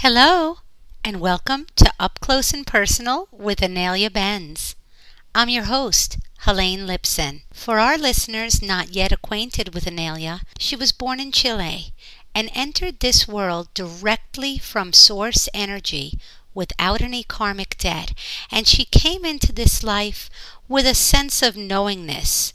Hello, and welcome to Up Close and Personal with Inelia Benz. I'm your host, Helene Lipson. For our listeners not yet acquainted with Inelia, she was born in Chile and entered this world directly from source energy without any karmic debt, and she came into this life with a sense of knowingness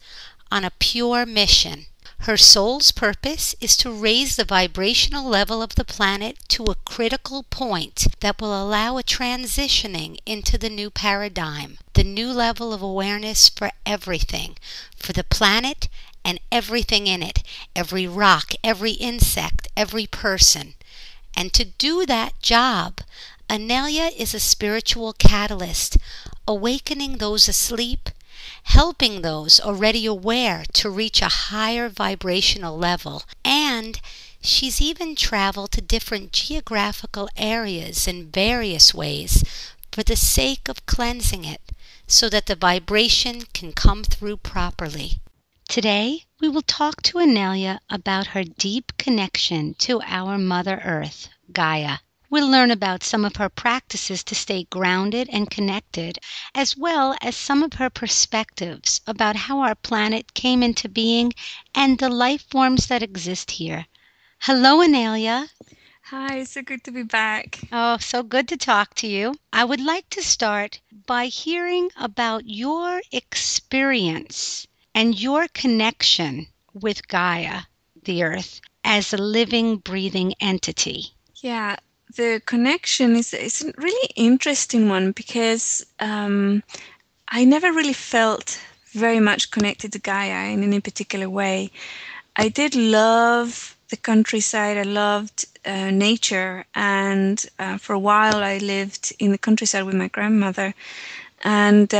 on a pure mission. Her soul's purpose is to raise the vibrational level of the planet to a critical point that will allow a transitioning into the new paradigm, the new level of awareness for everything, for the planet and everything in it, every rock, every insect, every person. And to do that job, Inelia is a spiritual catalyst, awakening those asleep, helping those already aware to reach a higher vibrational level. And she's even traveled to different geographical areas in various ways for the sake of cleansing it so that the vibration can come through properly. Today, we will talk to Inelia about her deep connection to our Mother Earth, Gaia. We'll learn about some of her practices to stay grounded and connected, as well as some of her perspectives about how our planet came into being and the life forms that exist here. Hello, Inelia. Hi, so good to be back. Oh, so good to talk to you. I would like to start by hearing about your experience and your connection with Gaia, the Earth, as a living, breathing entity. Yeah, the connection is a really interesting one because I never really felt very much connected to Gaia in any particular way. I did love the countryside. I loved nature, and for a while I lived in the countryside with my grandmother. And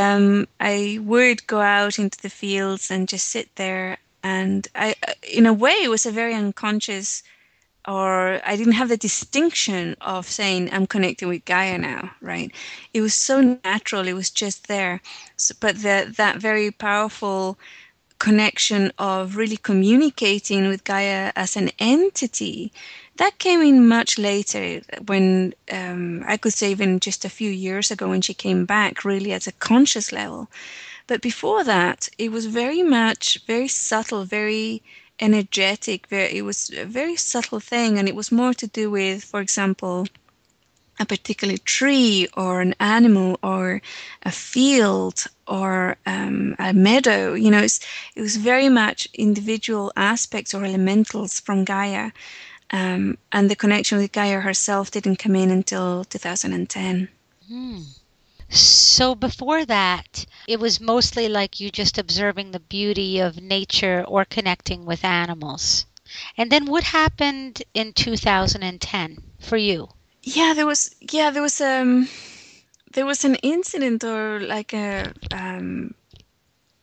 I would go out into the fields and just sit there. And in a way, it was a very unconscious, or I didn't have the distinction of saying I'm connecting with Gaia now, right? It was so natural, it was just there. But that very powerful connection of really communicating with Gaia as an entity, that came in much later when I could say even just a few years ago when she came back really at a conscious level. But before that, it was very much, very subtle, very energetic. It was a very subtle thing, and it was more to do with, for example, a particular tree or an animal or a field or a meadow. It was very much individual aspects or elementals from Gaia. And the connection with Gaia herself didn't come in until 2010. Hmm. So before that, it was mostly like you just observing the beauty of nature or connecting with animals. And then what happened in 2010 for you? There was an incident or like a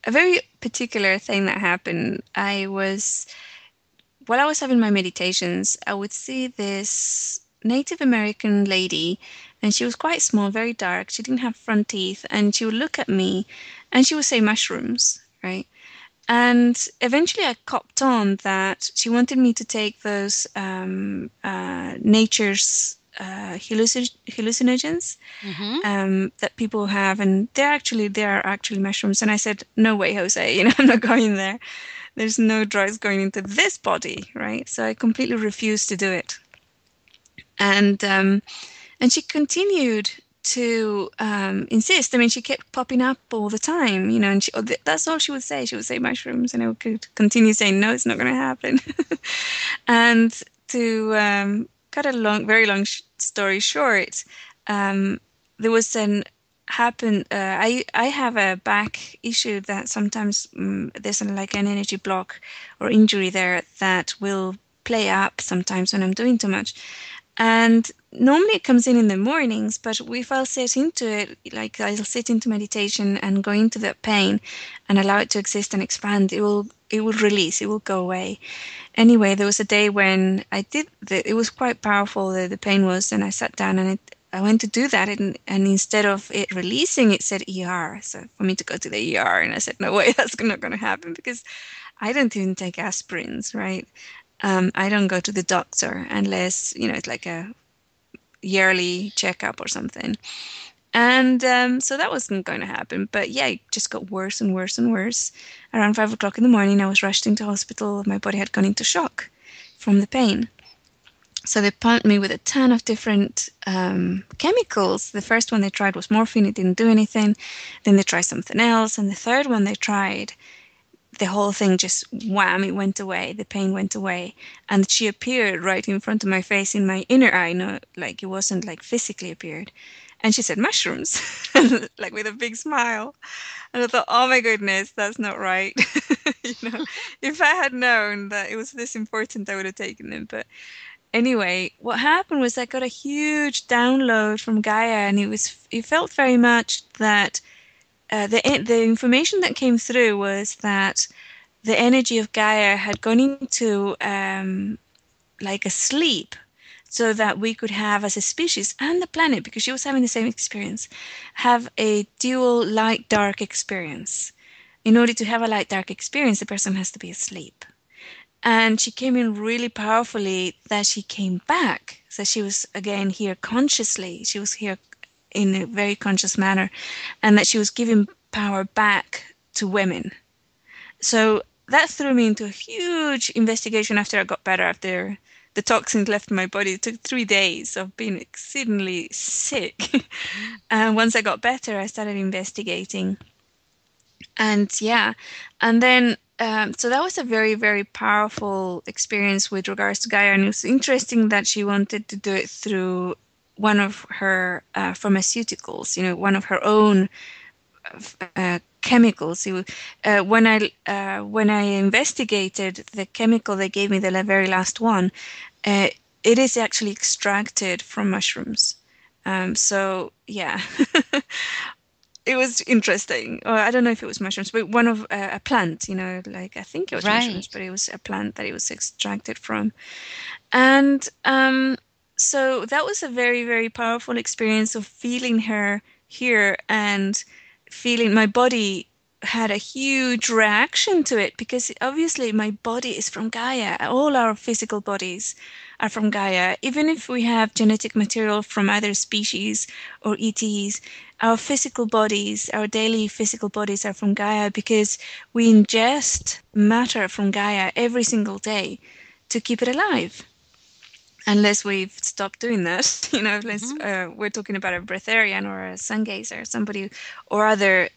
very particular thing that happened. While I was having my meditations, I would see this Native American lady, and she was quite small, very dark. She didn't have front teeth, and she would look at me and she would say mushrooms, right? And eventually I copped on that she wanted me to take those nature's hallucinogens Mm-hmm. that people have, and they are actually mushrooms. And I said, no way, Jose, I'm not going there. There's no drugs going into this body, right? So I completely refused to do it. And she continued to insist. I mean, she kept popping up all the time, and that's all she would say. She would say mushrooms, and I would continue saying, no, it's not going to happen. And to cut a very long story short, there was an happened. I have a back issue that sometimes there's like an energy block or injury there that will play up sometimes when I'm doing too much. And normally it comes in the mornings, but if I'll sit into it, like I'll sit into meditation and go into that pain and allow it to exist and expand, it will release, it will go away. Anyway, there was a day when it was quite powerful, the pain was, and I sat down and I went to do that, and instead of it releasing, it said ER. So for me to go to the ER, and I said, no way, that's not going to happen because I don't even take aspirins, right? I don't go to the doctor unless, it's like yearly checkup or something. And so that wasn't going to happen. But yeah, it just got worse and worse and worse. Around 5 o'clock in the morning, I was rushed into hospital. My body had gone into shock from the pain. So they pumped me with a ton of different chemicals. The first one they tried was morphine. It didn't do anything. Then they tried something else. And the third one they tried, the whole thing just wham, it went away. The pain went away. And she appeared right in front of my face in my inner eye. No, like it wasn't like physically appeared. And she said, mushrooms, like with a big smile. And I thought, oh my goodness, that's not right. If I had known that it was this important, I would have taken them. But anyway, what happened was I got a huge download from Gaia, and it felt very much that the information that came through was that the energy of Gaia had gone into like a sleep, so that we could have, as a species and the planet, because she was having the same experience, have a dual light-dark experience. In order to have a light-dark experience, the person has to be asleep. And she came in really powerfully that she came back. So she was again here consciously. She was here in a very conscious manner, and that she was giving power back to women. So that threw me into a huge investigation after I got better, after the toxins left my body. It took 3 days of being exceedingly sick. And once I got better, I started investigating. And yeah, and then so that was a very, very powerful experience with regards to Gaia. And it was interesting that she wanted to do it through one of her pharmaceuticals, one of her own chemicals. When I investigated the chemical they gave me, the very last one, it is actually extracted from mushrooms. So yeah, it was interesting. Or I don't know if it was mushrooms, but one of a plant. Like I think it was mushrooms, Right. but it was a plant that it was extracted from. And so that was a very, very powerful experience of feeling her here, and feeling my body had a huge reaction to it, because obviously my body is from Gaia. All our physical bodies are from Gaia. Even if we have genetic material from other species or ETs, our physical bodies, our daily physical bodies are from Gaia, because we ingest matter from Gaia every single day to keep it alive. Unless we've stopped doing that, unless Hmm. we're talking about a breatharian or a sun gazer, somebody, or other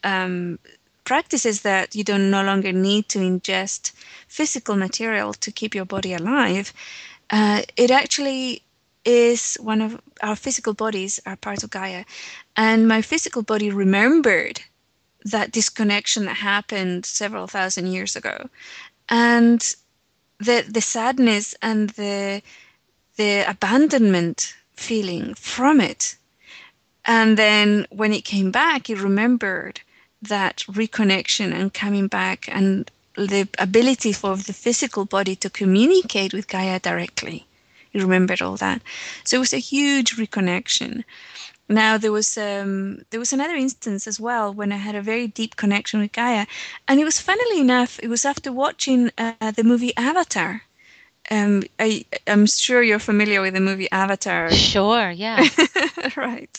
practices that you don't no longer need to ingest physical material to keep your body alive. It actually is one of our physical bodies are part of Gaia, and my physical body remembered that disconnection that happened several thousand years ago, and the sadness and the abandonment feeling from it. And then when it came back, it remembered that reconnection and coming back, and the ability for the physical body to communicate with Gaia directly. It remembered all that. So it was a huge reconnection. Now there was another instance as well when I had a very deep connection with Gaia, and it was, funnily enough, it was after watching the movie Avatar. I'm sure you're familiar with the movie Avatar. Sure, yeah. Right.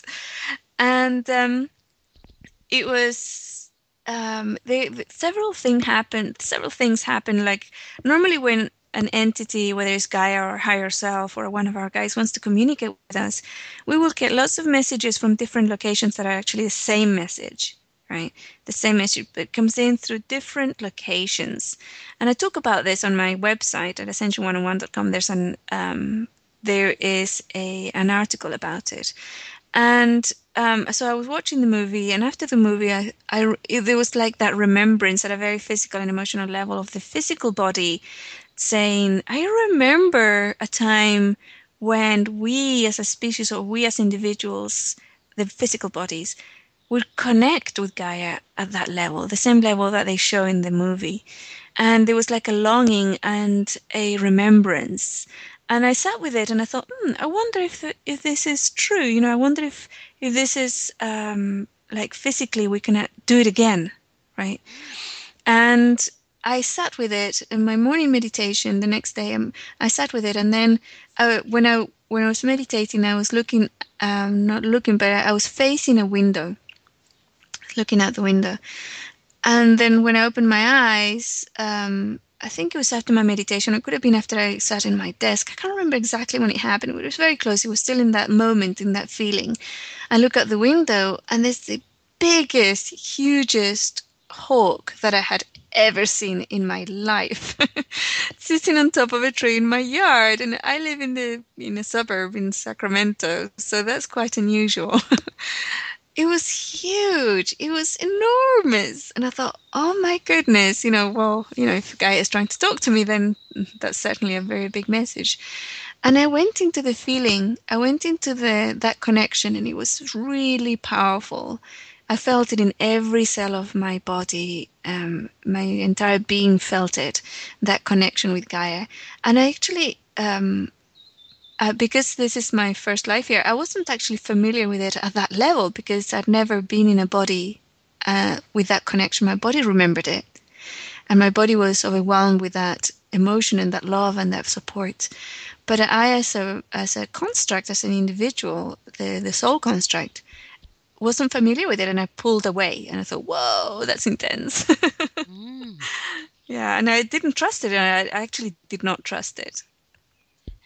And it was several things happened. Like, normally when an entity, whether it's Gaia or higher self or one of our guides, wants to communicate with us, we will get lots of messages from different locations that are actually the same message. Right, the same message, but it comes in through different locations. And I talk about this on my website at ascension101.com. There is an article about it. And so I was watching the movie, and after the movie, there was like that remembrance at a very physical and emotional level of the physical body saying, I remember a time when we as a species, or we as individuals, the physical bodies, would connect with Gaia at that level, the same level that they show in the movie. And there was like a longing and a remembrance. And I sat with it and I thought, I wonder if this is true. I wonder if this is like physically we can do it again, right? And I sat with it in my morning meditation the next day. I sat with it, and then when I was meditating, I was looking, not looking, but I was facing a window, looking out the window. And then when I opened my eyes, I think it was after my meditation. It could have been after I sat in my desk. I can't remember exactly when it happened, but it was very close. It was still in that moment, in that feeling. I look out the window, and there's the biggest, hugest hawk that I had ever seen in my life, sitting on top of a tree in my yard. And I live in a suburb in Sacramento, so that's quite unusual. It was huge. It was enormous. And I thought, oh my goodness, well, if a guy is trying to talk to me, then that's certainly a very big message. And I went into the feeling, I went into that connection, and it was really powerful. I felt it in every cell of my body. My entire being felt it, that connection with Gaia. And I actually, because this is my first life here, I wasn't actually familiar with it at that level because I'd never been in a body with that connection. My body remembered it, and my body was overwhelmed with that emotion and that love and that support. But I, as a construct, as an individual, the soul construct, wasn't familiar with it, and I pulled away, and I thought, "Whoa, that's intense." Mm. Yeah, and I didn't trust it, and I actually did not trust it.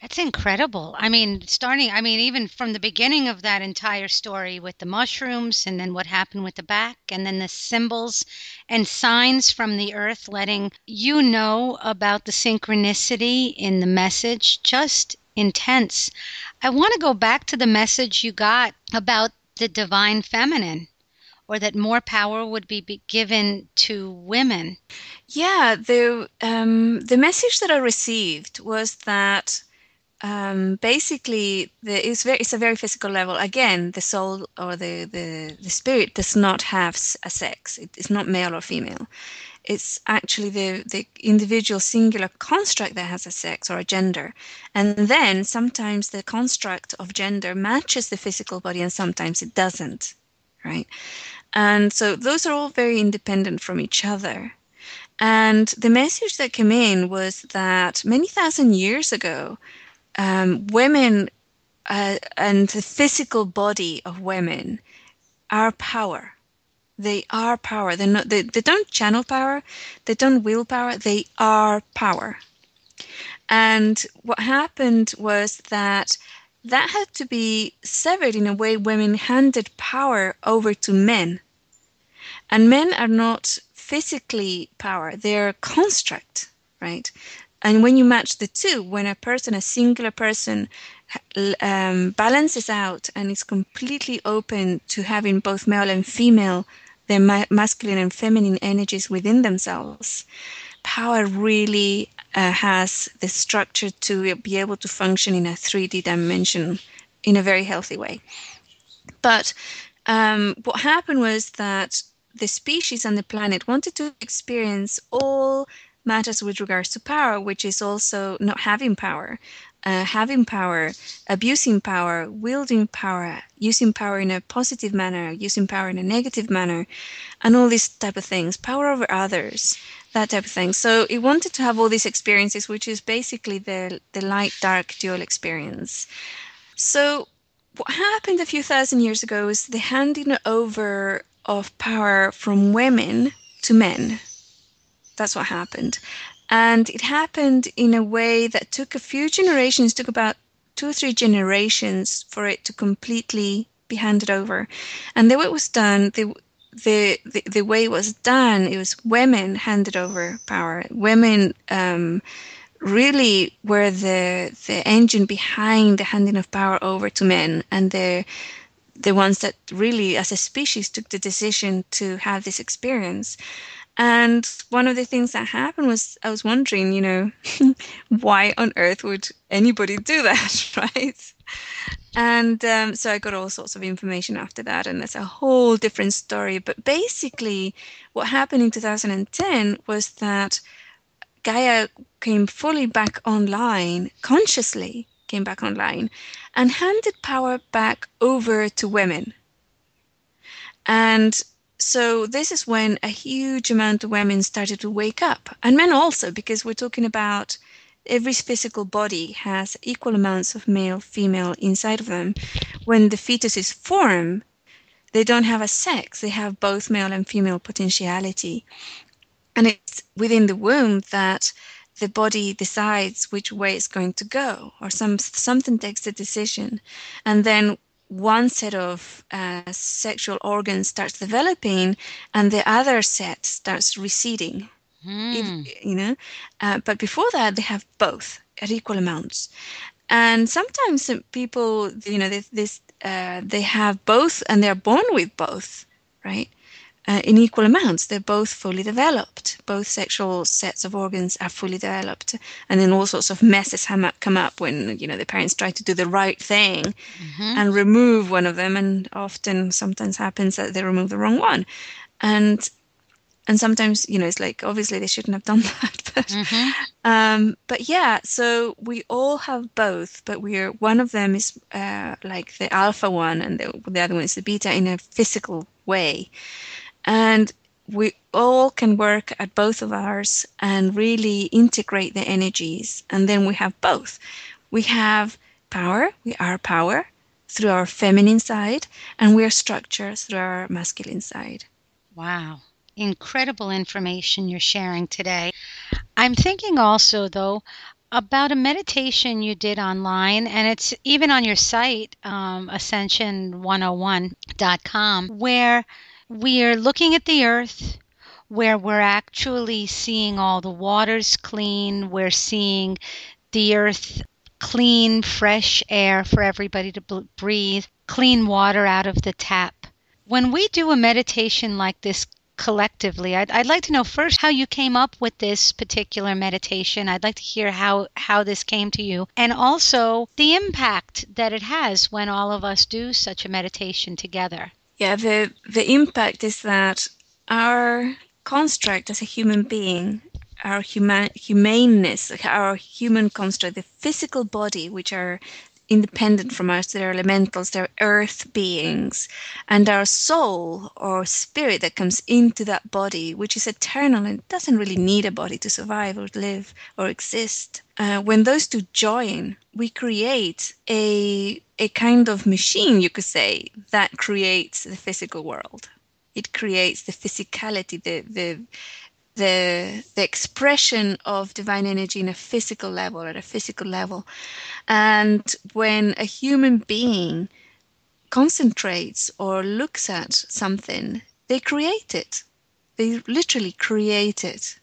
That's incredible. Even from the beginning of that entire story with the mushrooms and then what happened with the back and then the symbols and signs from the earth letting you know about the synchronicity in the message, just intense. I want to go back to the message you got about the divine feminine or that more power would be given to women. Yeah, the message that I received was that basically it's a very physical level. Again, the soul or the spirit does not have a sex. It's not male or female. It's actually the individual singular construct that has a sex or a gender. And then sometimes the construct of gender matches the physical body and sometimes it doesn't, right? And so those are all very independent from each other. And the message that came in was that many thousand years ago, women and the physical body of women are power. They are power. They're not, they don't channel power. They don't will power. They are power. And what happened was that that had to be severed in a way women handed power over to men. And men are not physically power. They're a construct, right? And when you match the two, when a person, a singular person, balances out and is completely open to having both male and female, their masculine and feminine energies within themselves, power really has the structure to be able to function in a 3D dimension in a very healthy way. But what happened was that the species and the planet wanted to experience all matters with regards to power, which is also not having power, abusing power, wielding power, using power in a positive manner, using power in a negative manner, and all these type of things, power over others, that type of thing. So it wanted to have all these experiences, which is basically the light-dark dual experience. So what happened a few thousand years ago is the handing over of power from women to men. That's what happened. And it happened in a way that took a few generations, took about 2 or 3 generations for it to completely be handed over. And the way it was done, the way it was done, it was women handed over power. Women really were the engine behind the handing of power over to men, and the ones that really, as a species, took the decision to have this experience. And one of the things that happened was I was wondering, why on earth would anybody do that, right? And so I got all sorts of information after that, and that's a whole different story. But basically, what happened in 2010 was that Gaia came fully back online, consciously came back online, and handed power back over to women. And So this is when a huge amount of women started to wake up, and men also, because we're talking about every physical body has equal amounts of male, female inside of them. When the fetus is formed, they don't have a sex, they have both male and female potentiality. And it's within the womb that the body decides which way it's going to go, or something takes the decision. And then one set of sexual organs starts developing, and the other set starts receding. Hmm. You know, but before that, they have both at equal amounts. And sometimes people, they have both, and they're born with both, right? In equal amounts. They're both fully developed. Both sexual sets of organs are fully developed. And then all sorts of messes come up when, the parents try to do the right thing Mm-hmm. and remove one of them. And often, sometimes happens that they remove the wrong one. And sometimes, it's like, obviously they shouldn't have done that. Mm-hmm. But yeah, so we all have both, but one of them is like the alpha one, and the other one is the beta in a physical way. And we all can work at both of ours and really integrate the energies. And then we have both. We have power, we are power through our feminine side, and we are structure through our masculine side. Wow. Incredible information you're sharing today. I'm thinking also, though, about a meditation you did online, and it's even on your site, ascension101.com, where we are looking at the earth, where we're actually seeing all the waters clean, we're seeing the earth clean, fresh air for everybody to breathe, clean water out of the tap. When we do a meditation like this collectively, I'd like to know first how you came up with this particular meditation. I'd like to hear how this came to you, and also the impact that it has when all of us do such a meditation together. Yeah, the impact is that our construct as a human being, our humaneness, our human construct, the physical body, which are independent from us, they're elementals, they're earth beings, and our soul or spirit that comes into that body, which is eternal and doesn't really need a body to survive or live or exist. When those two join, we create a kind of machine, you could say, that creates the physical world. It creates the physicality, the expression of divine energy in a physical level, at a physical level. And when a human being concentrates or looks at something, they create it. They literally create it.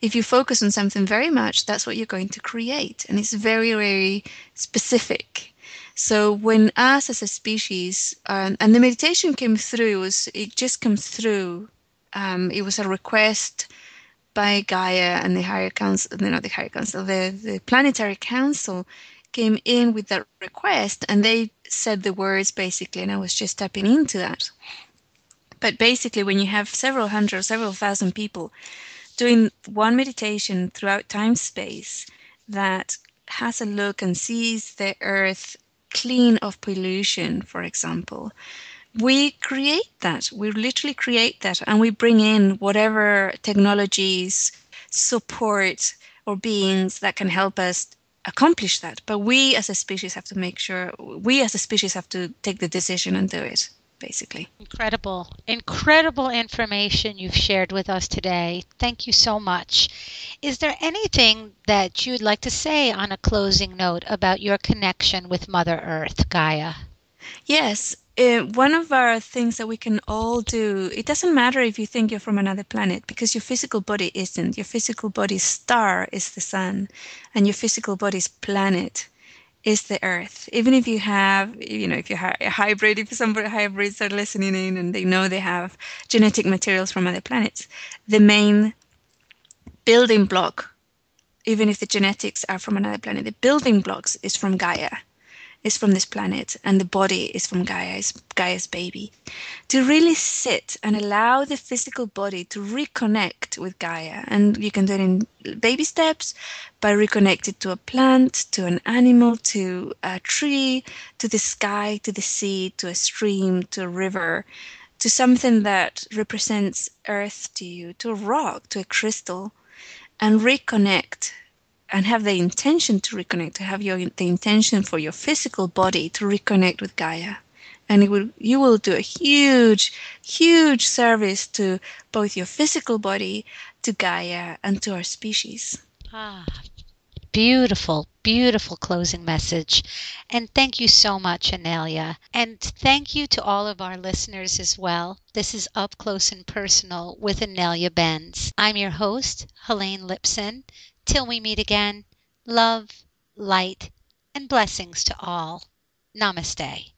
If you focus on something very much, that's what you're going to create. And it's very, very specific. So when us as a species, and the meditation came through, it just comes through. It was a request by Gaia and the higher council, not the higher council, the planetary council came in with that request, and they said the words basically, and I was just tapping into that. But basically, when you have several hundred, several thousand people doing one meditation throughout time space that has a look and sees the earth clean of pollution, for example, we create that. We literally create that, and we bring in whatever technologies, support, or beings that can help us accomplish that. But we as a species have to make sure, we as a species have to take the decision and do it, basically. Incredible, incredible information you've shared with us today. Thank you so much. Is there anything that you'd like to say on a closing note about your connection with Mother Earth, Gaia? Yes, one of our things that we can all do, it doesn't matter if you think you're from another planet, because your physical body isn't. Your physical body's star is the sun, and your physical body's planet is the earth. Even if you have, if you're a hybrid, if somebody hybrids are listening in and they know they have genetic materials from other planets, the main building block, even if the genetics are from another planet, the building blocks is from Gaia, is from this planet, and the body is from Gaia, is Gaia's baby. To really sit and allow the physical body to reconnect with Gaia. And you can do it in baby steps by reconnecting to a plant, to an animal, to a tree, to the sky, to the sea, to a stream, to a river, to something that represents earth to you, to a rock, to a crystal, and reconnect and have the intention to reconnect, to have the intention for your physical body to reconnect with Gaia. And you will do a huge, huge service to both your physical body, to Gaia, and to our species. Ah, beautiful, beautiful closing message. And thank you so much, Anelia. And thank you to all of our listeners as well. This is Up Close and Personal with Anelia Benz. I'm your host, Helene Lipson. Till we meet again, love, light, and blessings to all. Namaste.